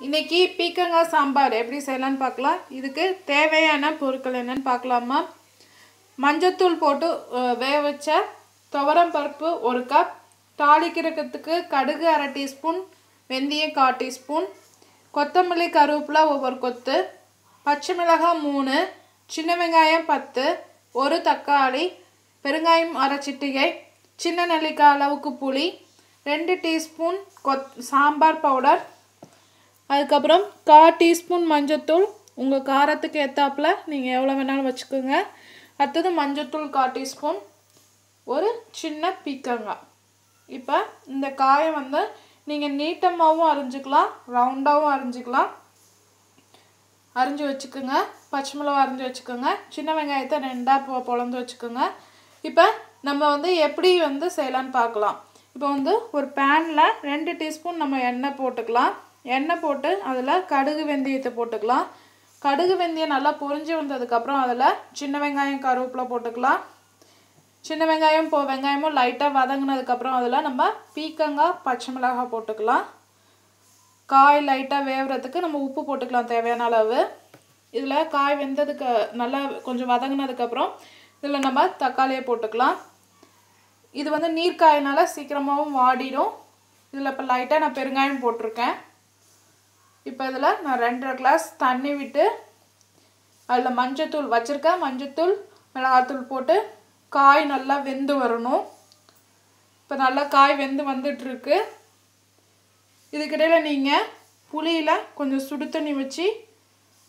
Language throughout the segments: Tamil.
இன்னைக்கு பீக்கங்காய் சாம்பார் எப்படி செய்யலாம்னு பார்க்கலாம். இதுக்கு தேவையான பொருட்கள் என்னன்னு பார்க்கலாமா. மஞ்சத்தூள் போட்டு வேக வச்ச துவரம் பருப்பு 1 கப், தாளிக்கிறதுக்கு கடுகு 1/2 டீஸ்பூன், வெந்தயம் 1/4 டீஸ்பூன், கொத்தமல்லி கருவேப்பிலை ஒவ்வொரு கொத்து, பச்சை மிளகாய் 3, சின்ன வெங்காயம் 10, 1 தக்காளி, பெருங்காயம் 1/2 சிட்டிகை, சின்ன நெல்லிக்காய் அளவுக்கு புளி, 2 டீஸ்பூன் சாம்பார் பவுடர், அதுக்கப்புறம் 1/4 டீஸ்பூன் மஞ்சத்தூள். உங்கள் காரத்துக்கு ஏற்றாப்புல நீங்கள் எவ்வளோ வேணாலும் வச்சுக்கோங்க. அடுத்தது மஞ்சத்தூள் 1/4 டீஸ்பூன், ஒரு சின்ன பீக்கங்காய். இப்போ இந்த காயை நீங்கள் நீட்டமாகவும் அரிஞ்சிக்கலாம், ரவுண்டாகவும் அரிஞ்சிக்கலாம். அரிஞ்சு வச்சுக்கோங்க. பச்சை மிளகா அரிஞ்சு வச்சுக்கோங்க. சின்ன வெங்காயத்தை 2ஆக பொளந்து வச்சுக்கோங்க. இப்போ நம்ம எப்படி செய்யலான்னு பார்க்கலாம். இப்போ ஒரு பேனில் 2 டீஸ்பூன் நம்ம எண்ணெய் போட்டுக்கலாம். எண்ணெய் போட்டு அதில் கடுகு வெந்தயத்தை போட்டுக்கலாம். கடுகு வெந்தயம் நல்லா பொரிஞ்சு வந்ததுக்கப்புறம் அதில் சின்ன வெங்காயம் கருவேப்பிலை போட்டுக்கலாம். சின்ன வெங்காயமும் லைட்டாக வதங்கினதுக்கப்புறம் அதில் நம்ம பீக்கங்காய் பச்சை மிளகாய் போட்டுக்கலாம். காய் லைட்டாக வேவுறதுக்கு நம்ம உப்பு போட்டுக்கலாம் தேவையான அளவு. இதில் காய் வெந்ததுக்கு நல்லா கொஞ்சம் வதங்கினதுக்கப்புறம் இதில் நம்ம தக்காளியை போட்டுக்கலாம். இது நீர்க்காயினால் சீக்கிரமாகவும் வாடிடும். இதில் இப்போ லைட்டாக நான் பெருங்காயம் போட்டிருக்கேன். இப்போ இதில் நான் 2.5 கிளாஸ் தண்ணி விட்டு அதில் மஞ்சத்தூள் வச்சுருக்கேன். மஞ்சத்தூள் மிளகாத்தூள் போட்டு காய் நல்லா வெந்து வரணும். இப்போ நல்லா காய் வெந்து வந்துட்டுருக்கு. இதுக்கிடையில் நீங்கள் புளியில் கொஞ்சம் சுடு தண்ணி வச்சு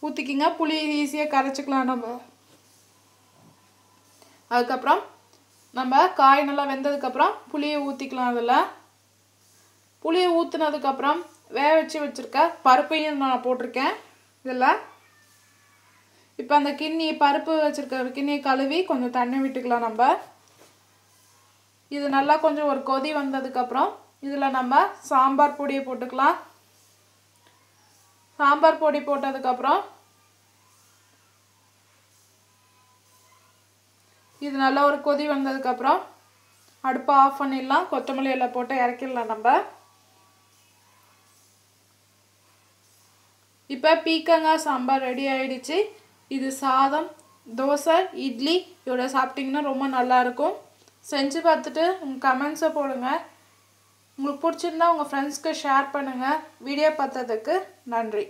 ஊற்றிக்கிங்க. புளி ஈஸியாக கரைச்சிக்கலாம் நம்ம. அதுக்கப்புறம் நம்ம காய் நல்லா வெந்ததுக்கப்புறம் புளியை ஊற்றிக்கலாம். அதில் புளியை ஊற்றுனதுக்கப்புறம் வேக வச்சுருக்க பருப்பையும் நான் போட்டிருக்கேன் இதில். இப்போ அந்த பருப்பு வச்சுருக்க கிண்ணியை கழுவி கொஞ்சம் தண்ணி விட்டுக்கலாம் நம்ம. இது நல்லா கொஞ்சம் ஒரு கொதி வந்ததுக்கப்புறம் இதில் நம்ம சாம்பார் பொடியை போட்டுக்கலாம். சாம்பார் பொடி போட்டதுக்கப்புறம் இது நல்லா ஒரு கொதி வந்ததுக்கப்புறம் அடுப்பை ஆஃப் பண்ணிடலாம். கொத்தமல்லி எல்லாம் போட்டு இறக்கிடலாம் நம்ம. இப்போ பீக்கங்காய் சாம்பார் ரெடி ஆகிடுச்சு. இது சாதம், தோசை, இட்லி இதோட சாப்பிட்டிங்கன்னா ரொம்ப நல்லாயிருக்கும். செஞ்சு பார்த்துட்டு உங்கள் கமெண்ட்ஸை போடுங்க. உங்களுக்கு பிடிச்சிருந்தா உங்கள் ஃப்ரெண்ட்ஸ்க்கு ஷேர் பண்ணுங்கள். வீடியோ பார்த்ததுக்கு நன்றி.